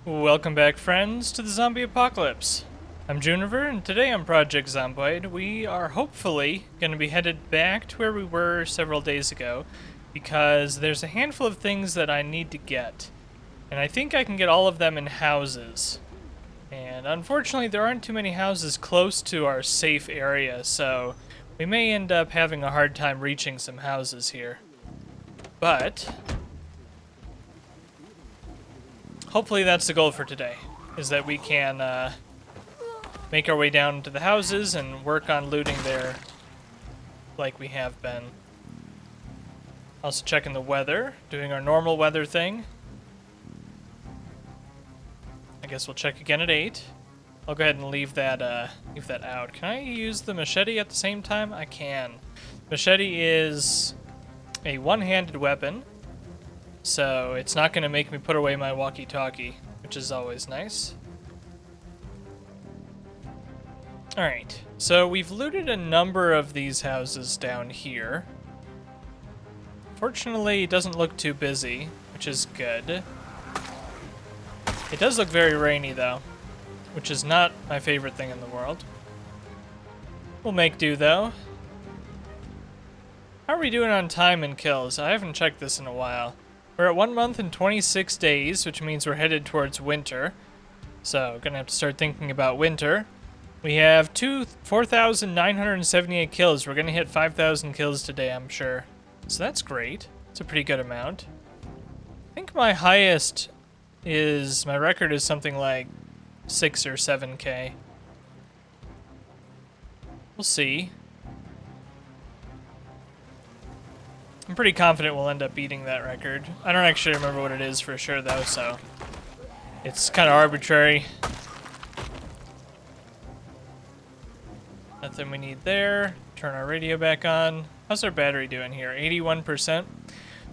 Welcome back, friends, to the zombie apocalypse. I'm Juniper, and today on Project Zomboid, we are hopefully going to be headed back to where we were several days ago, because there's a handful of things that I need to get, and I think I can get all of them in houses. And unfortunately, there aren't too many houses close to our safe area, so we may end up having a hard time reaching some houses here. But hopefully that's the goal for today, is that we can make our way down to the houses and work on looting there like we have been. Also checking the weather, doing our normal weather thing. I guess we'll check again at 8. I'll go ahead and leave that out. Can I use the machete at the same time? I can. Machete is a one-handed weapon, so it's not going to make me put away my walkie-talkie, which is always nice. Alright, so we've looted a number of these houses down here. Fortunately, it doesn't look too busy, which is good. It does look very rainy, though, which is not my favorite thing in the world. We'll make do, though. How are we doing on time and kills? I haven't checked this in a while. We're at 1 month and 26 days, which means we're headed towards winter. So, gonna have to start thinking about winter. We have 4,978 kills. We're gonna hit 5,000 kills today, I'm sure. So that's great. It's a pretty good amount. I think my highest is, my record is something like 6 or 7K. We'll see. I'm pretty confident we'll end up beating that record. I don't actually remember what it is for sure, though, so it's kind of arbitrary. Nothing we need there. Turn our radio back on. How's our battery doing here? 81%.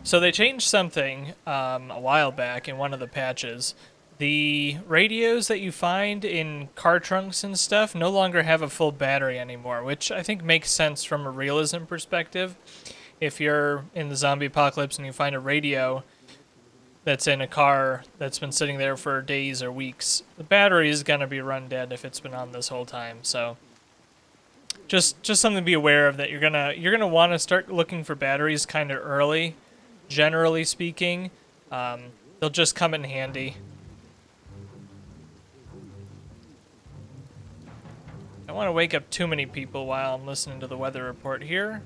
So they changed something a while back in one of the patches. The radios that you find in car trunks and stuff no longer have a full battery anymore, which I think makes sense from a realism perspective. If you're in the zombie apocalypse and you find a radio that's in a car that's been sitting there for days or weeks, the battery is going to be run dead if it's been on this whole time. So just something to be aware of, that you're gonna want to start looking for batteries kind of early, generally speaking. They'll just come in handy. I don't want to wake up too many people while I'm listening to the weather report here.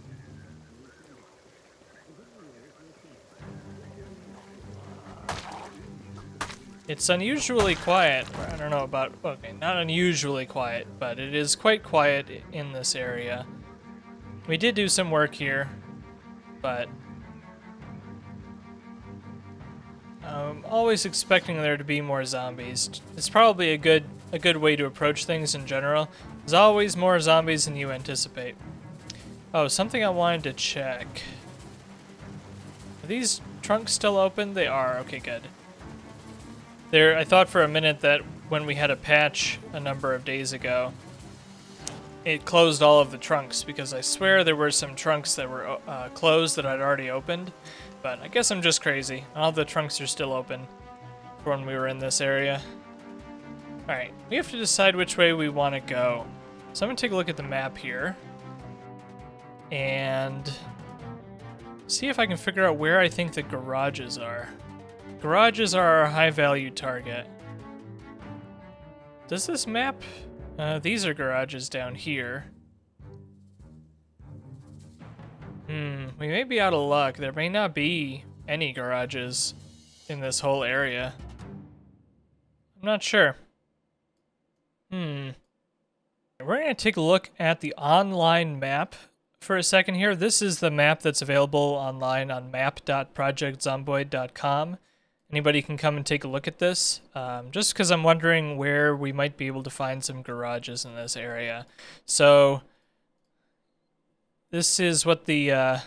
It's unusually quiet. I don't know about, okay, not unusually quiet, but it is quite quiet in this area. We did do some work here, but I'm always expecting there to be more zombies. It's probably a good way to approach things in general. There's always more zombies than you anticipate. Oh, something I wanted to check. Are these trunks still open? They are. Okay, good. I thought for a minute that when we had a patch a number of days ago, it closed all of the trunks, because I swear there were some trunks that were closed that I'd already opened, but I guess I'm just crazy. All the trunks are still open for when we were in this area. Alright, we have to decide which way we want to go. So I'm going to take a look at the map here and see if I can figure out where I think the garages are. Garages are our high-value target. Does this map? These are garages down here. We may be out of luck. There may not be any garages in this whole area. I'm not sure. We're going to take a look at the online map for a second here. This is the map that's available online on map.projectzomboid.com. Anybody can come and take a look at this, just because I'm wondering where we might be able to find some garages in this area. So this is what the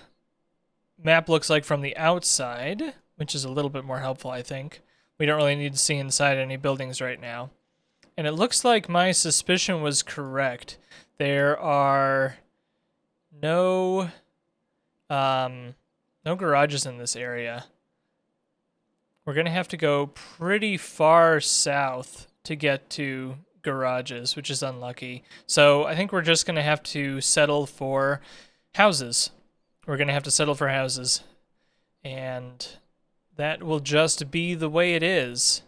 map looks like from the outside, which is a little bit more helpful, I think. We don't really need to see inside any buildings right now. And it looks like my suspicion was correct. There are no garages in this area. We're going to have to go pretty far south to get to garages, which is unlucky. So I think we're just going to have to settle for houses. We're going to have to settle for houses. And that will just be the way it is.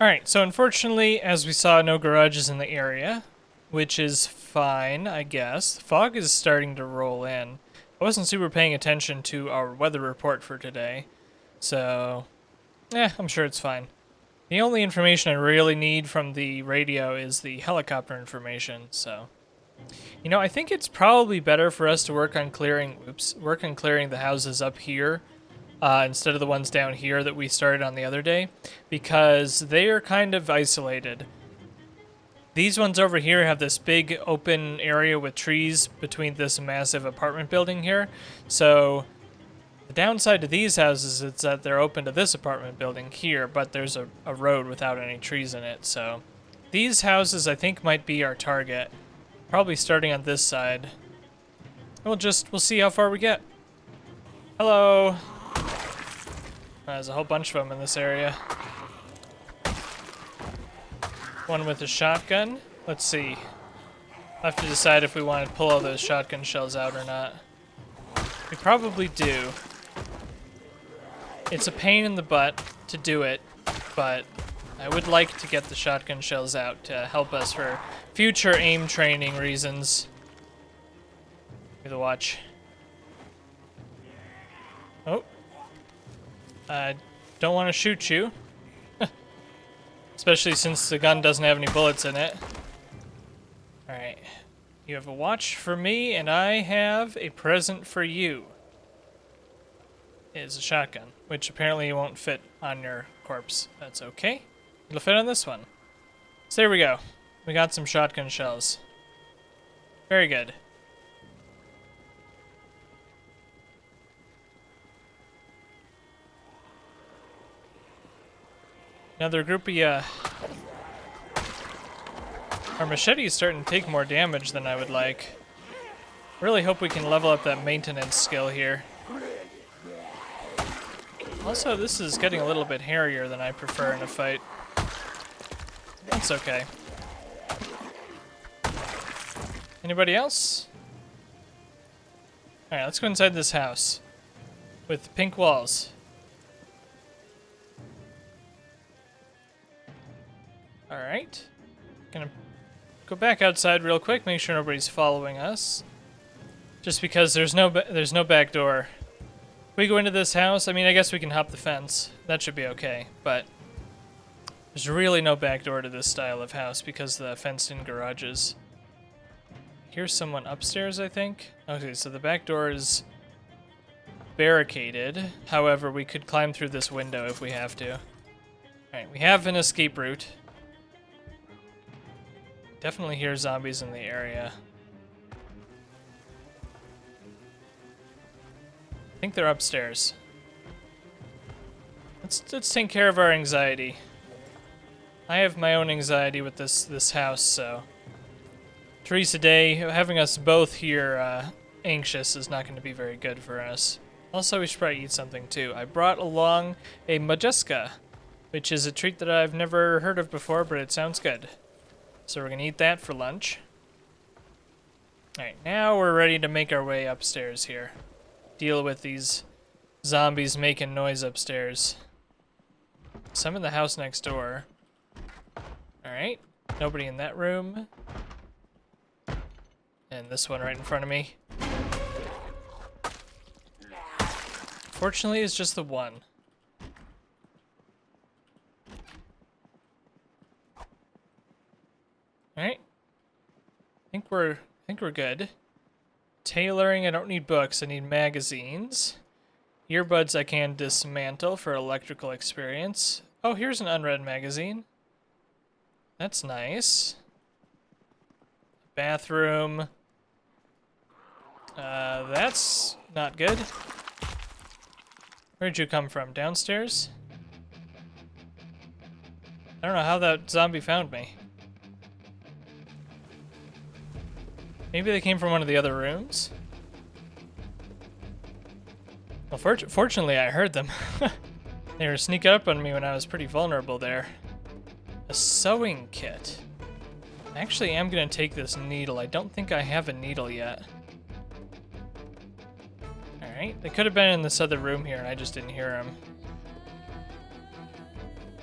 Alright, so unfortunately, as we saw, no garages in the area, which is fine, I guess. Fog is starting to roll in. I wasn't super paying attention to our weather report for today, so I'm sure it's fine. The only information I really need from the radio is the helicopter information, so... You know, I think it's probably better for us to work on clearing the houses up here instead of the ones down here that we started on the other day, because they are kind of isolated. These ones over here have this big open area with trees between this massive apartment building here, so the downside to these houses is that they're open to this apartment building here, but there's a road without any trees in it, so these houses I think might be our target, probably starting on this side. We'll see how far we get. Hello! There's a whole bunch of them in this area. One with a shotgun. Let's see. I'll have to decide if we want to pull all those shotgun shells out or not. We probably do. It's a pain in the butt to do it, but I would like to get the shotgun shells out to help us for future aim training reasons. Give the watch. Oh. I don't want to shoot you. Especially since the gun doesn't have any bullets in it. Alright. You have a watch for me, and I have a present for you. It is a shotgun, which apparently won't fit on your corpse. That's okay. It'll fit on this one. So there we go. We got some shotgun shells. Very good. Another groupie, our machete is starting to take more damage than I would like. Really hope we can level up that maintenance skill here. Also, this is getting a little bit hairier than I prefer in a fight. That's okay. Anybody else? Alright, let's go inside this house. With pink walls. Alright. Gonna go back outside real quick, make sure nobody's following us. Just because there's no back door. If we go into this house, I mean, I guess we can hop the fence. That should be okay, but there's really no back door to this style of house because the fenced-in garages. Here's someone upstairs, I think. Okay, so the back door is barricaded. However, we could climb through this window if we have to. Alright, we have an escape route. Definitely hear zombies in the area. I think they're upstairs. Let's take care of our anxiety. I have my own anxiety with this house, so Teresa Day, having us both here anxious is not going to be very good for us. Also, we should probably eat something too. I brought along a majuska, which is a treat that I've never heard of before, but it sounds good. So we're going to eat that for lunch. Alright, now we're ready to make our way upstairs here. Deal with these zombies making noise upstairs. Some in the house next door. Alright, nobody in that room. And this one right in front of me. Fortunately, it's just the one. Alright. I think we're good. Tailoring, I don't need books, I need magazines. Earbuds I can dismantle for electrical experience. Oh, here's an unread magazine. That's nice. Bathroom. That's not good. Where'd you come from? Downstairs? I don't know how that zombie found me. Maybe they came from one of the other rooms? Well, fortunately I heard them. They were sneaking up on me when I was pretty vulnerable there. A sewing kit. I actually am gonna take this needle. I don't think I have a needle yet. Alright, they could have been in this other room here and I just didn't hear them.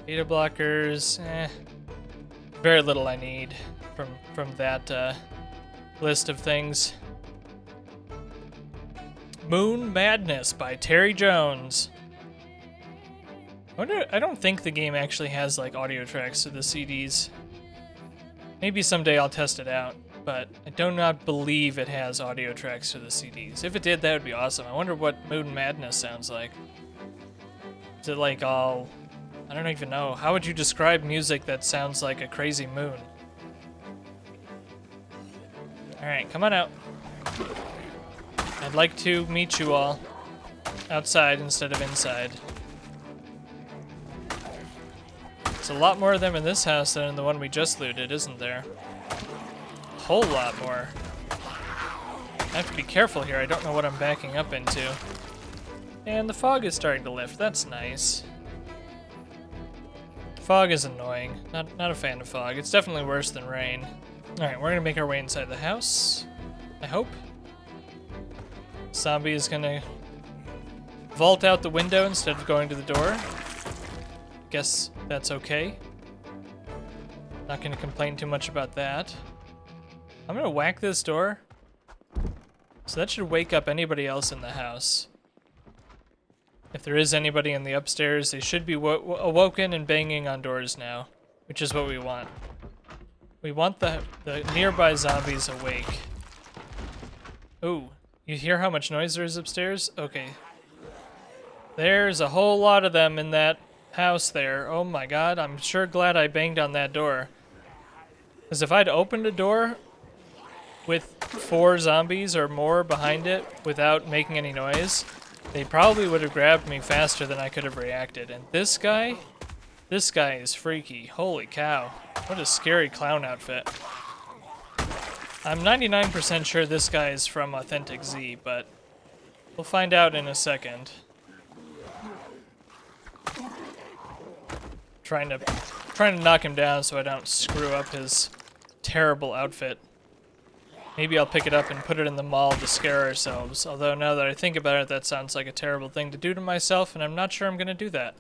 Beta blockers, very little I need from that list of things. Moon Madness by Terry Jones. I don't think the game actually has like audio tracks to the CDs. Maybe someday I'll test it out, but I do not believe it has audio tracks to the CDs. If it did, that would be awesome. I wonder what Moon Madness sounds like. Is it like all... I don't even know. How would you describe music that sounds like a crazy moon? Alright, come on out. I'd like to meet you all outside instead of inside. There's a lot more of them in this house than in the one we just looted, isn't there? A whole lot more. I have to be careful here. I don't know what I'm backing up into. And the fog is starting to lift. That's nice. Fog is annoying. Not a fan of fog. It's definitely worse than rain. Alright, we're gonna make our way inside the house. I hope. Zombie is gonna vault out the window instead of going to the door. Guess that's okay. Not gonna complain too much about that. I'm gonna whack this door. So that should wake up anybody else in the house. If there is anybody in the upstairs, they should be awoken and banging on doors now, which is what we want. We want the nearby zombies awake. Ooh, you hear how much noise there is upstairs? Okay. There's a whole lot of them in that house there. Oh my god, I'm sure glad I banged on that door. Because if I'd opened a door with 4 zombies or more behind it without making any noise, they probably would have grabbed me faster than I could have reacted. And this guy is freaky. Holy cow. What a scary clown outfit. I'm 99% sure this guy is from Authentic Z, but we'll find out in a second. Trying to knock him down so I don't screw up his terrible outfit. Maybe I'll pick it up and put it in the mall to scare ourselves. Although now that I think about it, that sounds like a terrible thing to do to myself, and I'm not sure I'm gonna do that.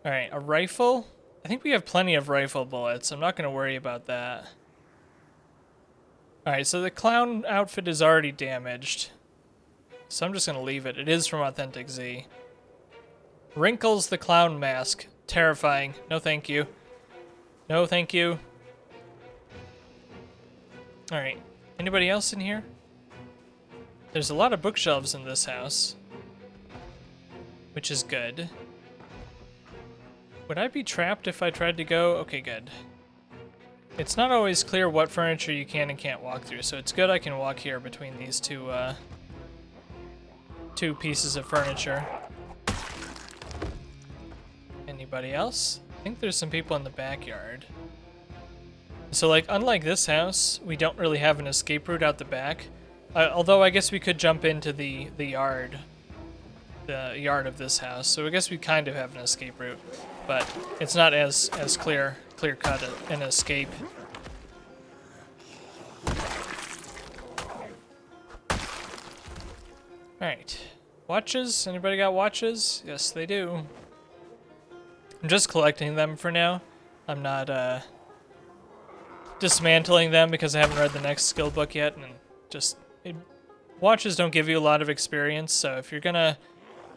Alright, a rifle? I think we have plenty of rifle bullets. I'm not gonna worry about that. Alright, so the clown outfit is already damaged. So I'm just gonna leave it. It is from Authentic Z. Wrinkles the clown mask. Terrifying. No thank you. No thank you. Alright, anybody else in here? There's a lot of bookshelves in this house, which is good. Would I be trapped if I tried to go? Okay, good. It's not always clear what furniture you can and can't walk through, so it's good I can walk here between these two pieces of furniture. Anybody else? I think there's some people in the backyard. So, like, unlike this house, we don't really have an escape route out the back. Although I guess we could jump into the yard of this house. So I guess we kind of have an escape route, but it's not as clear cut an escape. All right, watches. Anybody got watches? Yes, they do. I'm just collecting them for now. I'm not dismantling them because I haven't read the next skill book yet, and watches don't give you a lot of experience. So if you're gonna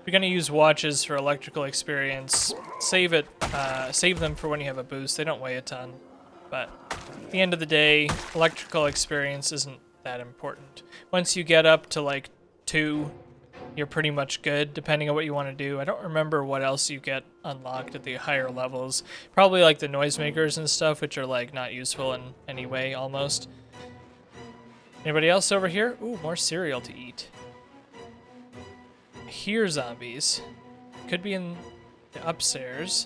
use watches for electrical experience, save them for when you have a boost. They don't weigh a ton, but at the end of the day, electrical experience isn't that important. Once you get up to like 2, you're pretty much good, depending on what you want to do. I don't remember what else you get unlocked at the higher levels. Probably like the noisemakers and stuff, which are like not useful in any way, almost. Anybody else over here? Ooh, more cereal to eat. Here, zombies. Could be in the upstairs.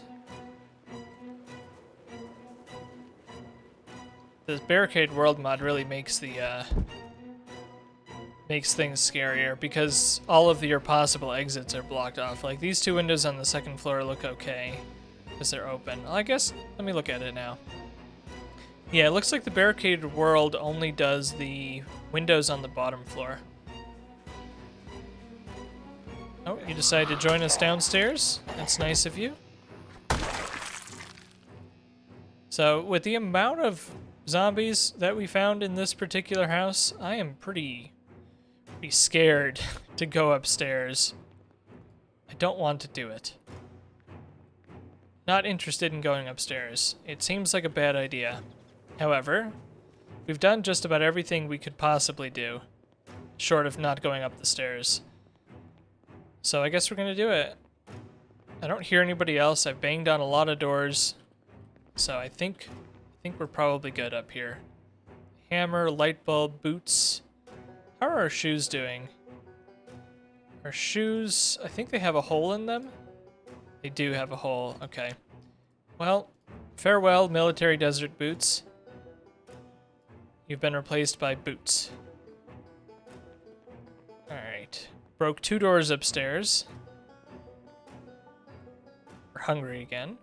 The barricade world mod really makes the makes things scarier because all of your possible exits are blocked off. Like these 2 windows on the 2nd floor look okay because they're open. Well, I guess let me look at it now. Yeah, it looks like the barricaded world only does the windows on the bottom floor. Oh, you decided to join us downstairs? That's nice of you. So, with the amount of zombies that we found in this particular house, I am pretty scared to go upstairs. I don't want to do it. Not interested in going upstairs. It seems like a bad idea. However, we've done just about everything we could possibly do, short of not going up the stairs. So I guess we're gonna do it. I don't hear anybody else. I've banged on a lot of doors, so I think we're probably good up here. Hammer, light bulb, boots. How are our shoes doing? Our shoes, I think they have a hole in them. They do have a hole, okay. Well, farewell, military desert boots. You've been replaced by boots. Alright. Broke 2 doors upstairs. We're hungry again.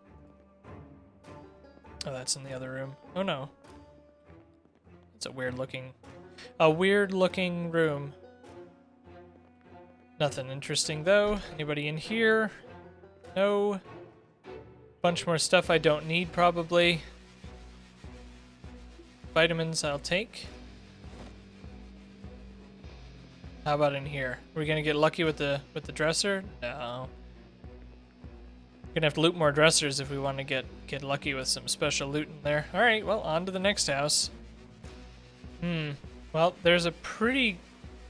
Oh, that's in the other room. Oh no. It's a weird looking room. Nothing interesting though. Anybody in here? No. Bunch more stuff I don't need probably. Vitamins I'll take. How about in here? Are we gonna get lucky with the dresser? No. We're gonna have to loot more dressers if we want to get lucky with some special loot in there. All right, well, on to the next house. Well, there's a pretty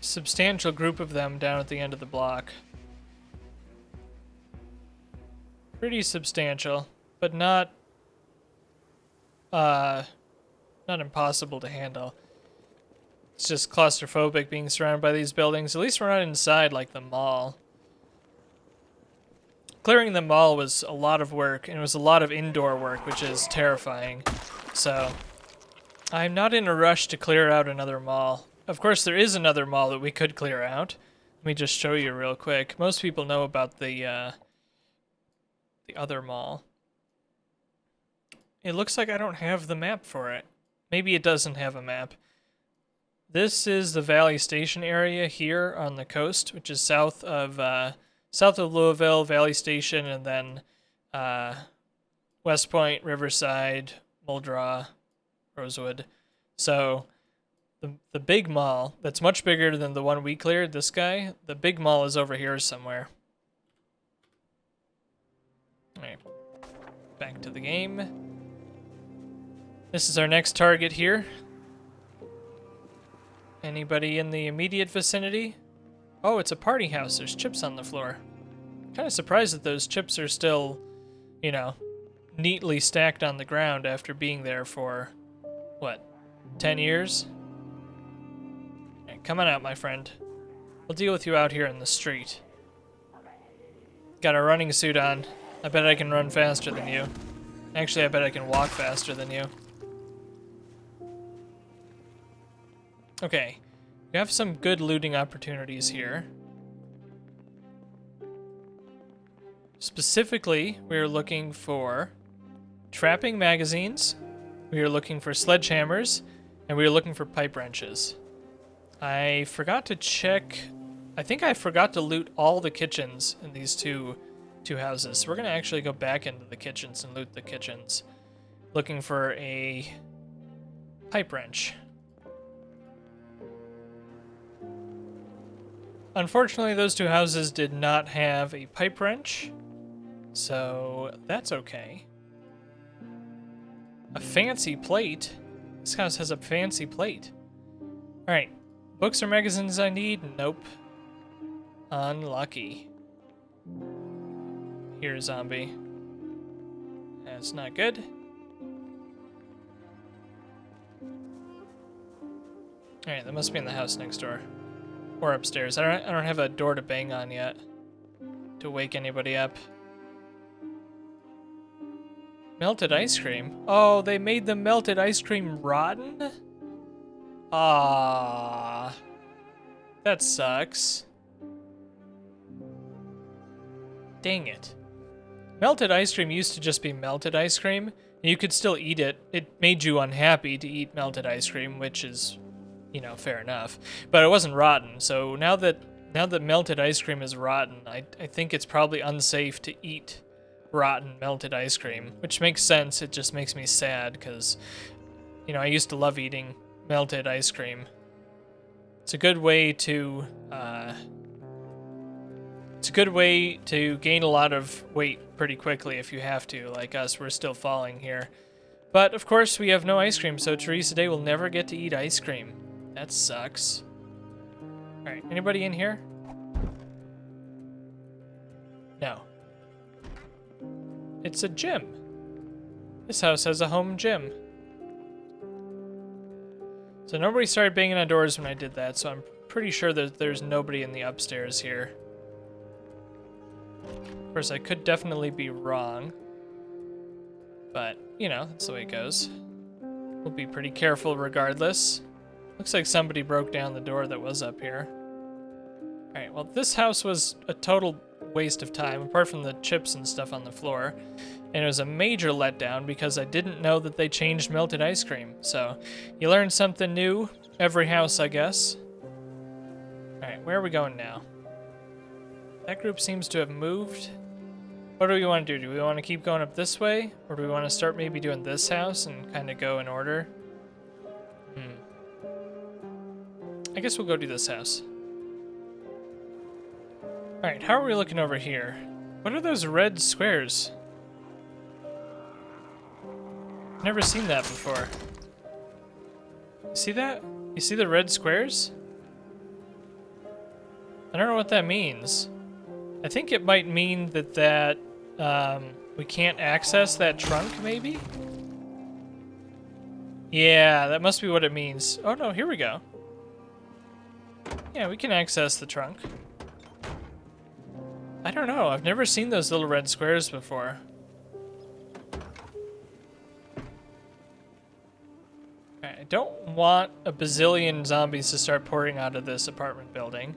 substantial group of them down at the end of the block. Pretty substantial, but not impossible to handle. It's just claustrophobic being surrounded by these buildings. At least we're not inside like the mall. Clearing the mall was a lot of work, and it was a lot of indoor work, which is terrifying. So, I'm not in a rush to clear out another mall. Of course, there is another mall that we could clear out. Let me just show you real quick. Most people know about the other mall. It looks like I don't have the map for it. Maybe it doesn't have a map. This is the Valley Station area here on the coast, which is south of Louisville, Valley Station, and then West Point, Riverside, Muldraugh, Rosewood. So the big mall, that's much bigger than the one we cleared, this guy, the big mall is over here somewhere. Alright, back to the game. This is our next target here. Anybody in the immediate vicinity? Oh, it's a party house. There's chips on the floor. Kind of surprised that those chips are still, you know, neatly stacked on the ground after being there for, what, 10 years? Right, come on out, my friend. We'll deal with you out here in the street. Got a running suit on. I bet I can run faster than you. Actually, I bet I can walk faster than you. Okay, we have some good looting opportunities here. Specifically, we are looking for trapping magazines, we are looking for sledgehammers, and we are looking for pipe wrenches. I forgot to check. I think I forgot to loot all the kitchens in these two houses. So we're going to actually go back into the kitchens and loot the kitchens. Looking for a pipe wrench. Unfortunately, those two houses did not have a pipe wrench, so that's okay. A fancy plate? This house has a fancy plate. Alright, Books or magazines I need? Nope. Unlucky. Here, zombie. That's not good. Alright, that must be in the house next door. Or upstairs. I don't have a door to bang on yet to wake anybody up. Melted ice cream? Oh, they made the melted ice cream rotten? Ah, that sucks. Dang it. Melted ice cream used to just be melted ice cream, and you could still eat it. It made you unhappy to eat melted ice cream, which is, you know, fair enough. But it wasn't rotten, so now that melted ice cream is rotten, I think it's probably unsafe to eat rotten melted ice cream, which makes sense. It just makes me sad because, you know, I used to love eating melted ice cream. It's a good way to gain a lot of weight pretty quickly if you have to. Like us, we're still falling here. But of course we have no ice cream, so Teresa Day will never get to eat ice cream. That sucks. Alright, anybody in here? No. It's a gym. This house has a home gym. So nobody started banging on doors when I did that, so I'm pretty sure that there's nobody in the upstairs here. Of course, I could definitely be wrong. But, you know, that's the way it goes. We'll be pretty careful regardless. Looks like somebody broke down the door that was up here. Alright, well, this house was a total waste of time, apart from the chips and stuff on the floor. And it was a major letdown because I didn't know that they changed melted ice cream. So, you learn something new every house, I guess. Alright, where are we going now? That group seems to have moved. What do we want to do? Do we want to keep going up this way? Or do we want to start maybe doing this house and kind of go in order? I guess we'll go do this house. Alright, how are we looking over here? What are those red squares? Never seen that before. You see that? You see the red squares? I don't know what that means. I think it might mean that we can't access that trunk, maybe? Yeah, that must be what it means. Oh no, here we go. Yeah, we can access the trunk. I don't know, I've never seen those little red squares before. I don't want a bazillion zombies to start pouring out of this apartment building.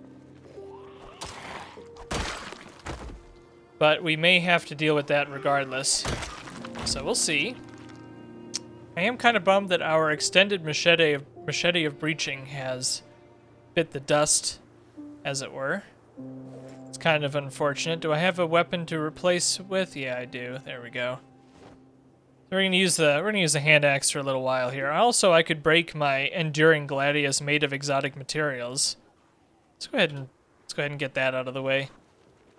But we may have to deal with that regardless. So we'll see. I am kind of bummed that our extended machete of breaching has bit the dust, as it were. It's kind of unfortunate. Do I have a weapon to replace with? Yeah, I do. There we go. We're gonna use the hand axe for a little while here. Also, I could break my enduring gladius made of exotic materials. Let's go ahead and get that out of the way.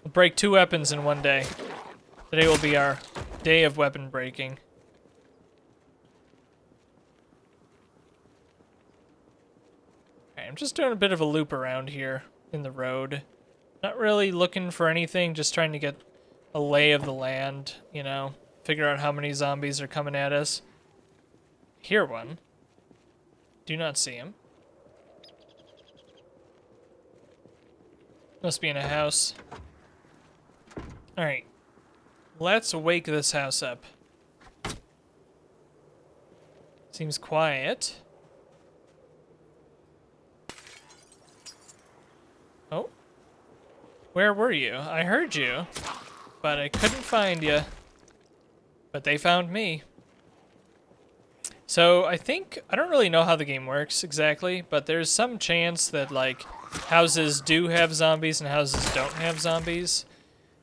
We'll break 2 weapons in one day. Today will be our day of weapon breaking. Alright, I'm just doing a bit of a loop around here in the road. Not really looking for anything, just trying to get a lay of the land, you know, figure out how many zombies are coming at us. Hear one. Do not see him. Must be in a house. Alright. Let's wake this house up. Seems quiet. Oh. Where were you? I heard you, but I couldn't find you. But they found me. So I don't really know how the game works exactly, but there's some chance that like houses do have zombies and houses don't have zombies.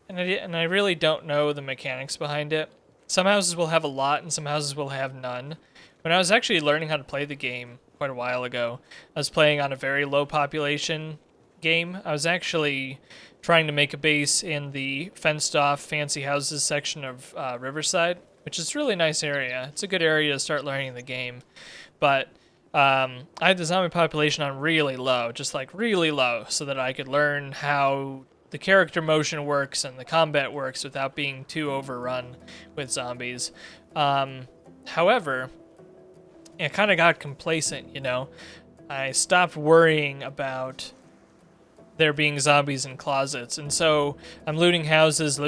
And I really don't know the mechanics behind it. Some houses will have a lot and some houses will have none. When I was actually learning how to play the game quite a while ago, I was playing on a very low population game. I was actually trying to make a base in the fenced off fancy houses section of Riverside, which is a really nice area. It's a good area to start learning the game. But I had the zombie population on really low, just like really low, so that I could learn how the character motion works and the combat works without being too overrun with zombies. However, I kind of got complacent, you know. I stopped worrying about there being zombies in closets, and so I'm looting houses,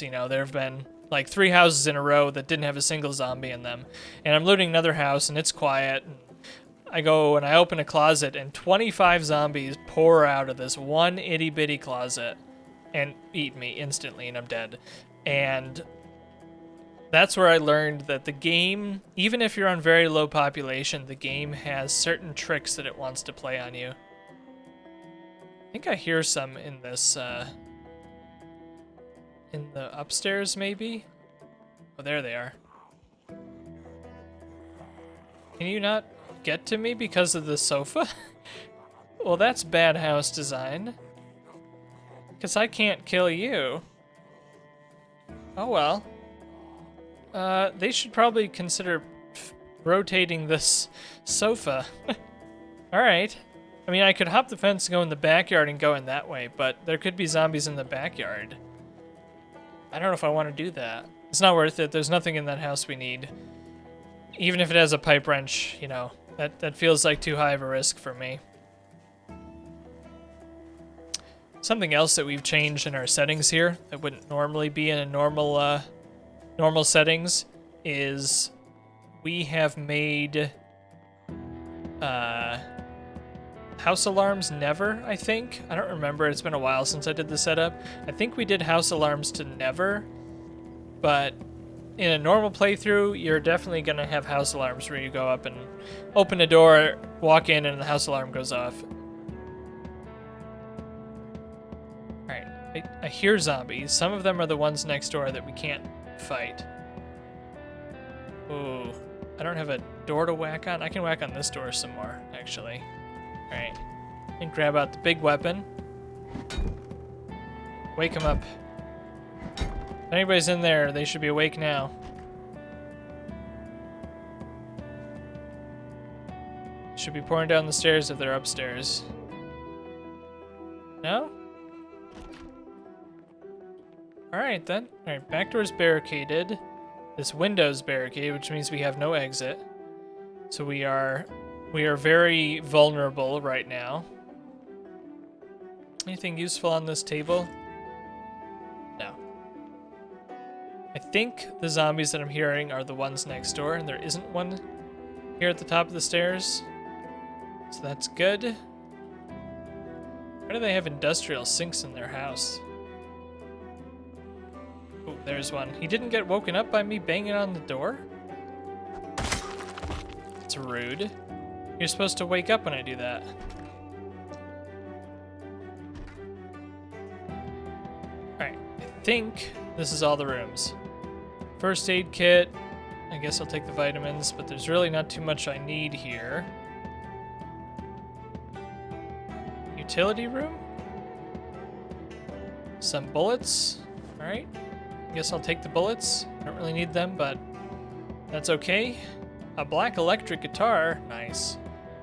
you know. There have been like 3 houses in a row that didn't have a single zombie in them, and I'm looting another house and it's quiet, and I go and I open a closet and 25 zombies pour out of this one itty bitty closet and eat me instantly, and I'm dead. And that's where I learned that the game, even if you're on very low population, the game has certain tricks that it wants to play on you. I think I hear some in this, in the upstairs, maybe? Oh, there they are. Can you not get to me because of the sofa? Well, that's bad house design. Because I can't kill you. Oh well. They should probably consider rotating this sofa. Alright. I mean, I could hop the fence and go in the backyard and go in that way, but there could be zombies in the backyard. I don't know if I want to do that. It's not worth it. There's nothing in that house we need. Even if it has a pipe wrench, you know, that feels like too high of a risk for me. Something else that we've changed in our settings here that wouldn't normally be in a normal settings is we have made house alarms never, I think. I don't remember. It's been a while since I did the setup. I think we did house alarms to never, but in a normal playthrough, you're definitely going to have house alarms where you go up and open a door, walk in, and the house alarm goes off. Alright, I hear zombies. Some of them are the ones next door that we can't fight. Ooh, I don't have a door to whack on. I can whack on this door some more, actually. Alright, and grab out the big weapon. Wake him up. If anybody's in there, they should be awake now. Should be pouring down the stairs if they're upstairs. No? Alright then. Alright, back door's barricaded. This window's barricaded, which means we have no exit. So we are very vulnerable right now. Anything useful on this table? No. I think the zombies that I'm hearing are the ones next door, and there isn't one here at the top of the stairs. So that's good. Why do they have industrial sinks in their house? Oh, there's one. He didn't get woken up by me banging on the door? It's rude. You're supposed to wake up when I do that. Alright, I think this is all the rooms. First aid kit. I guess I'll take the vitamins, but there's really not too much I need here. Utility room? Some bullets. Alright. I guess I'll take the bullets. I don't really need them, but that's okay. A black electric guitar. Nice.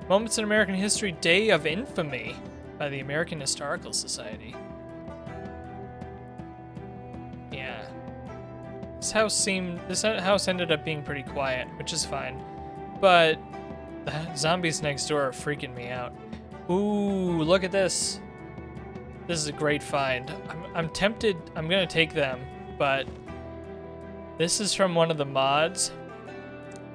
Moments in American History Day of Infamy by the American Historical Society. Yeah. This house ended up being pretty quiet, which is fine. But the zombies next door are freaking me out. Ooh, look at this. This is a great find. I'm tempted, I'm gonna take them, but this is from one of the mods.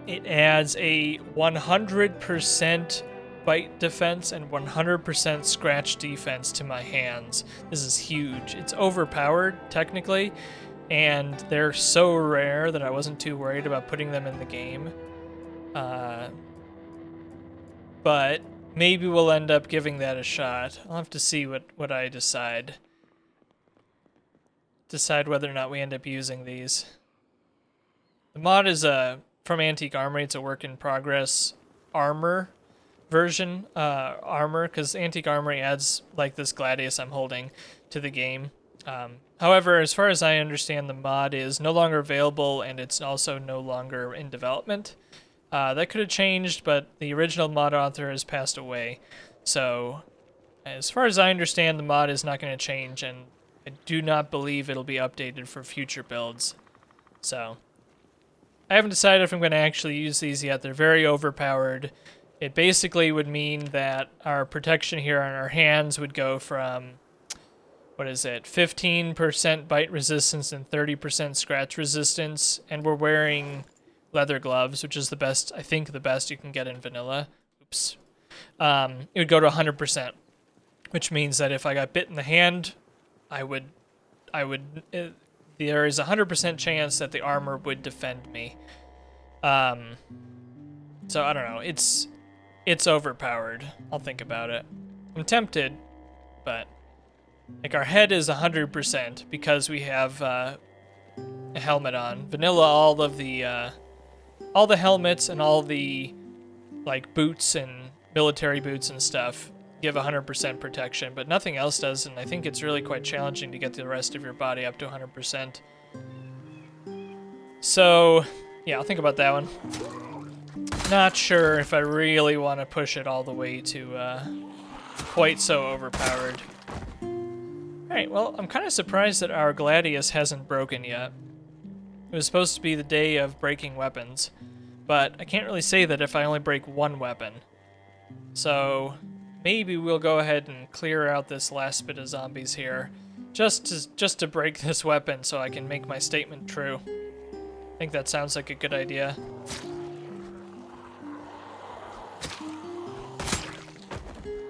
It adds a 100% bite defense and 100% scratch defense to my hands. This is huge. It's overpowered, technically, and they're so rare that I wasn't too worried about putting them in the game. But maybe we'll end up giving that a shot. I'll have to see what I decide. Decide whether or not we end up using these. The mod is from Antique Armory. It's a work in progress armor version. Armor, because Antique Armory adds like this Gladius I'm holding to the game. However, as far as I understand, the mod is no longer available and it's also no longer in development. That could have changed, but the original mod author has passed away. So, as far as I understand, the mod is not going to change, and I do not believe it'll be updated for future builds. So, I haven't decided if I'm going to actually use these yet. They're very overpowered. It basically would mean that our protection here on our hands would go from, 15% bite resistance and 30% scratch resistance, and we're wearing leather gloves, which is the best, I think the best you can get in vanilla. Oops. It would go to 100%, which means that if I got bit in the hand, there is a 100% chance that the armor would defend me. So I don't know. It's overpowered. I'll think about it. I'm tempted, but like our head is 100% because we have a helmet on. Vanilla, all the helmets and all the like boots and military boots and stuff give 100% protection, but nothing else does, and I think it's really quite challenging to get the rest of your body up to 100%. So, yeah, I'll think about that one. Not sure if I really want to push it all the way to quite so overpowered. Alright, well, I'm kind of surprised that our Gladius hasn't broken yet. It was supposed to be the day of breaking weapons, but I can't really say that if I only break one weapon. So maybe we'll go ahead and clear out this last bit of zombies here, just to break this weapon so I can make my statement true. I think that sounds like a good idea.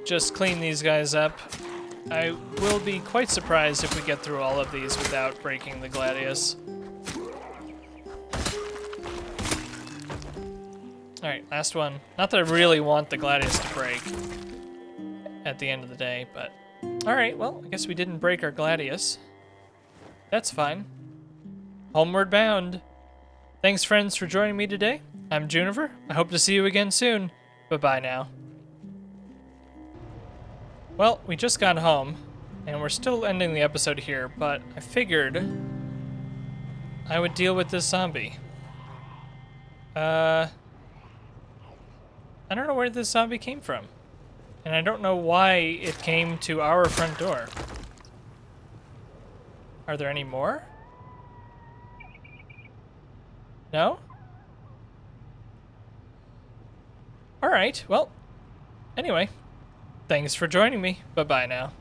Just clean these guys up. I will be quite surprised if we get through all of these without breaking the Gladius. Alright, last one. Not that I really want the Gladius to break at the end of the day, but... Alright, well, I guess we didn't break our Gladius. That's fine. Homeward bound. Thanks, friends, for joining me today. I'm Juniper. I hope to see you again soon. Bye-bye now. Well, we just got home, and we're still ending the episode here, but I figured I would deal with this zombie. I don't know where this zombie came from, and I don't know why it came to our front door. Are there any more? No? Alright, well, anyway. Thanks for joining me. Bye-bye now.